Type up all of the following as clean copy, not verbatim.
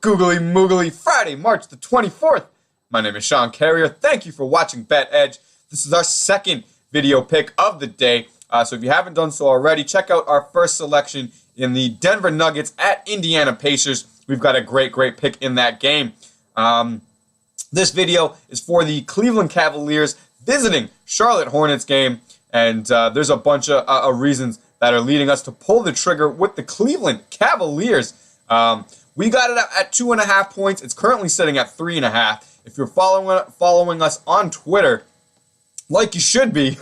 Googly Moogly Friday, March the 24th. My name is Sean Carrier. Thank you for watching Bet Edge. This is our second video pick of the day. So if you haven't done so already, check out our first selection in the Denver Nuggets at Indiana Pacers. We've got a great pick in that game. This video is for the Cleveland Cavaliers visiting Charlotte Hornets game. And there's a bunch of reasons that are leading us to pull the trigger with the Cleveland Cavaliers. We got it at 2.5 points. It's currently sitting at 3.5. If you're following us on Twitter, like you should be,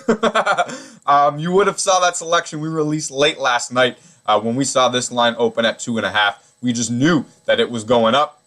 you would have saw that selection we released late last night when we saw this line open at 2.5. We just knew that it was going up.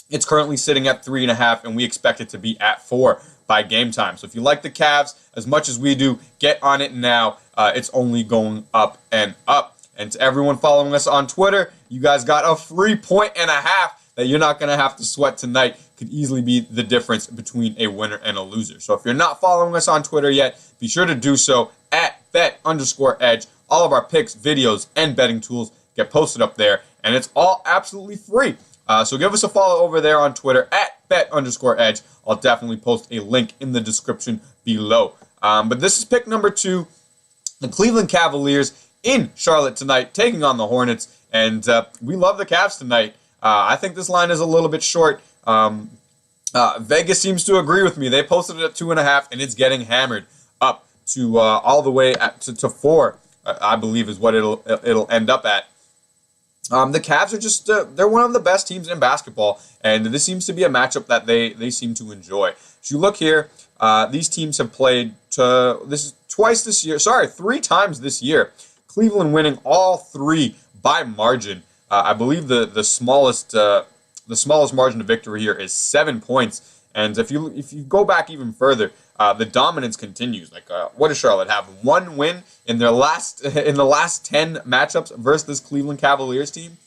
It's currently sitting at 3.5, and we expect it to be at 4 by game time. So if you like the Cavs as much as we do, get on it now. It's only going up and up. And to everyone following us on Twitter, you guys got a free 1.5 that you're not going to have to sweat tonight. Could easily be the difference between a winner and a loser. So if you're not following us on Twitter yet, be sure to do so at bet_edge. All of our picks, videos, and betting tools get posted up there, and it's all absolutely free. So give us a follow over there on Twitter at bet_edge. I'll definitely post a link in the description below. But this is pick number 2, the Cleveland Cavaliers in Charlotte tonight, taking on the Hornets, and we love the Cavs tonight. I think this line is a little bit short. Vegas seems to agree with me. They posted it at 2.5, and it's getting hammered up to all the way to 4. I believe is what it'll end up at. The Cavs are just they're one of the best teams in basketball, and this seems to be a matchup that they seem to enjoy. If you look here, these teams have played three times this year. Cleveland winning all 3 by margin. I believe the smallest margin of victory here is 7 points. And if you go back even further, the dominance continues. Like what does Charlotte have? 1 win in their last 10 matchups versus this Cleveland Cavaliers team.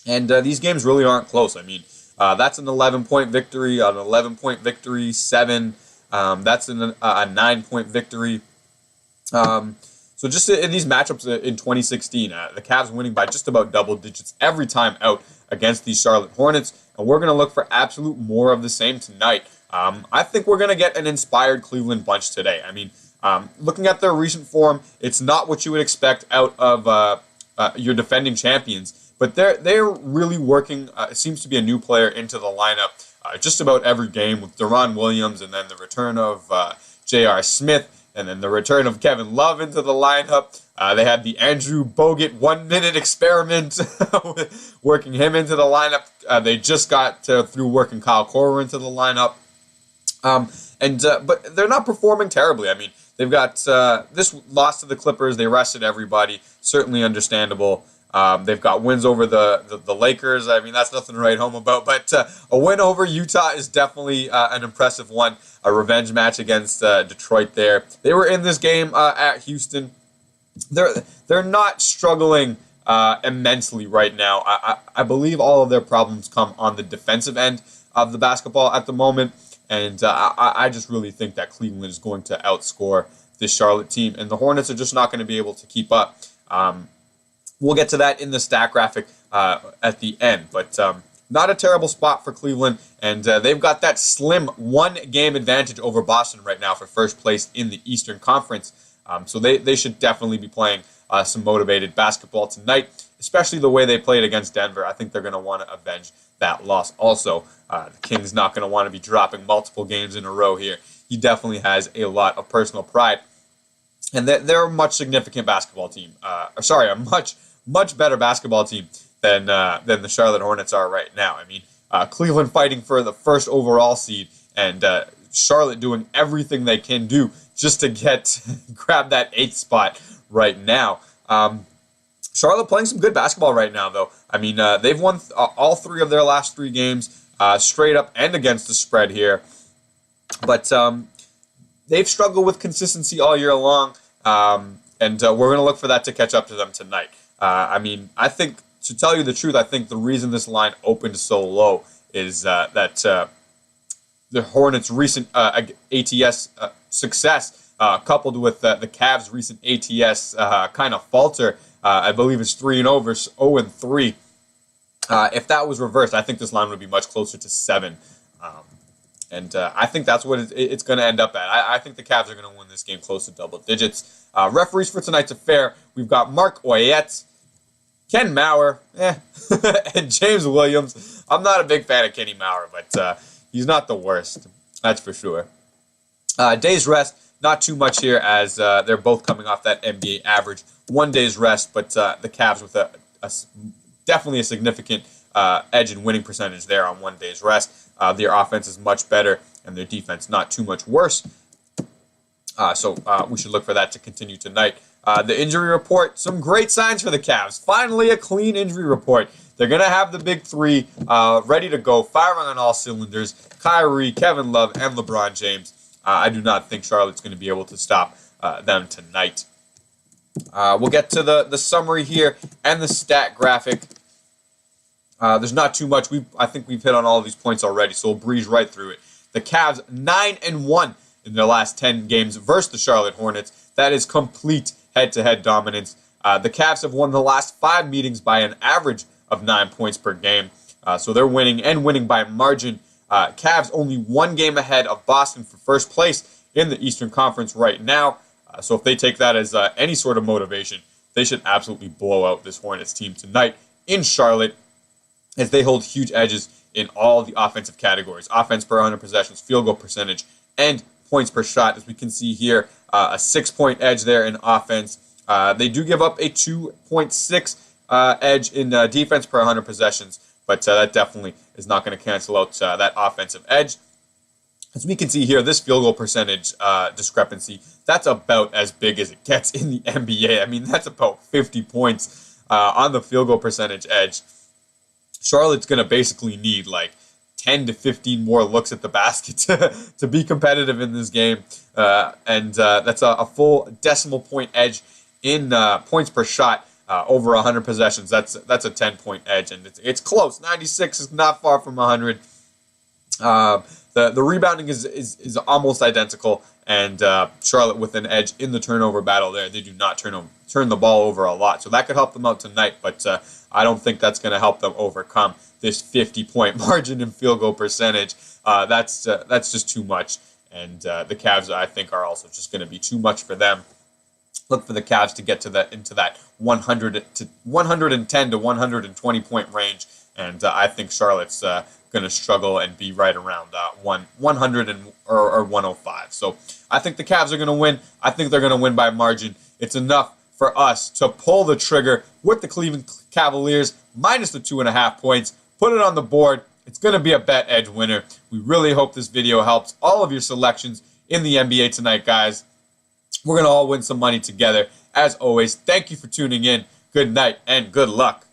And these games really aren't close. I mean, that's an 11-point victory, an 11-point victory, 7. That's a 9-point victory. So just in these matchups in 2016, the Cavs winning by just about double digits every time out against these Charlotte Hornets, and we're going to look for absolute more of the same tonight. I think we're going to get an inspired Cleveland bunch today. I mean, looking at their recent form, it's not what you would expect out of your defending champions, but they're really working. It seems to be a new player into the lineup just about every game with Deron Williams, and then the return of J.R. Smith. And then the return of Kevin Love into the lineup. They had the Andrew Bogut 1-minute experiment, working him into the lineup. They just got through working Kyle Korver into the lineup. But they're not performing terribly. I mean, they've got this loss to the Clippers. They rested everybody. Certainly understandable. They've got wins over the Lakers. I mean, that's nothing to write home about. But a win over Utah is definitely an impressive one. A revenge match against Detroit there. They were in this game at Houston. They're not struggling immensely right now. I believe all of their problems come on the defensive end of the basketball at the moment. And I just really think that Cleveland is going to outscore this Charlotte team. And the Hornets are just not going to be able to keep up. We'll get to that in the stat graphic at the end. But not a terrible spot for Cleveland. And they've got that slim 1-game advantage over Boston right now for first place in the Eastern Conference. So they should definitely be playing some motivated basketball tonight, especially the way they played against Denver. I think they're going to want to avenge that loss also. The King's not going to want to be dropping multiple games in a row here. He definitely has a lot of personal pride. And they're a much significant basketball team. A much better basketball team than the Charlotte Hornets are right now. I mean, Cleveland fighting for the first overall seed, and Charlotte doing everything they can do just to grab that 8th spot right now. Charlotte playing some good basketball right now, though. I mean, they've won all 3 of their last 3 games straight up and against the spread here. But they've struggled with consistency all year long, and we're going to look for that to catch up to them tonight. I mean, I think, to tell you the truth, I think the reason this line opened so low is that the Hornets' recent ATS success, coupled with the Cavs' recent ATS kind of falter. I believe it's 3-0 versus 0-3 If that was reversed, I think this line would be much closer to 7. And I think that's what it's going to end up at. I think the Cavs are going to win this game close to double digits. Referees for tonight's affair, we've got Mark Oyette, Ken Maurer, and James Williams. I'm not a big fan of Kenny Maurer, but he's not the worst. That's for sure. Days rest, not too much here as they're both coming off that NBA average. 1 day's rest, but the Cavs with definitely a significant edge in winning percentage there on 1 day's rest. Their offense is much better and their defense not too much worse. So we should look for that to continue tonight. The injury report, some great signs for the Cavs. Finally, a clean injury report. They're going to have the big three ready to go, firing on all cylinders. Kyrie, Kevin Love, and LeBron James. I do not think Charlotte's going to be able to stop them tonight. We'll get to the summary here and the stat graphic. There's not too much. I think we've hit on all of these points already, so we'll breeze right through it. The Cavs 9-1 in their last 10 games versus the Charlotte Hornets. That is complete head-to-head dominance. The Cavs have won the last 5 meetings by an average of 9 points per game. So they're winning and winning by margin. Cavs only 1 game ahead of Boston for first place in the Eastern Conference right now. So if they take that as any sort of motivation, they should absolutely blow out this Hornets team tonight in Charlotte, as they hold huge edges in all the offensive categories. Offense per 100 possessions, field goal percentage, and points per shot. As we can see here, a 6-point edge there in offense. They do give up a 2.6 edge in defense per 100 possessions, but that definitely is not going to cancel out that offensive edge. As we can see here, this field goal percentage discrepancy, that's about as big as it gets in the NBA. I mean, that's about 50 points on the field goal percentage edge. Charlotte's going to basically need like 10 to 15 more looks at the basket to be competitive in this game. And that's a full decimal point edge in points per shot over 100 possessions. That's a 10-point edge, and it's close. 96 is not far from 100. The rebounding is almost identical, and Charlotte with an edge in the turnover battle there. They do not turn the ball over a lot, so that could help them out tonight, but I don't think that's going to help them overcome this 50-point margin in field goal percentage. That's just too much, and the Cavs, I think, are also just going to be too much for them. Look for the Cavs to get into that 110 to 120 point range, and I think Charlotte's going to struggle and be right around 100 or 105. So I think the Cavs are going to win. I think they're going to win by margin. It's enough for us to pull the trigger with the Cleveland Cavaliers minus the 2.5 points. Put it on the board. It's going to be a bet edge winner. We really hope this video helps all of your selections in the NBA tonight, guys. We're going to all win some money together. As always, thank you for tuning in. Good night and good luck.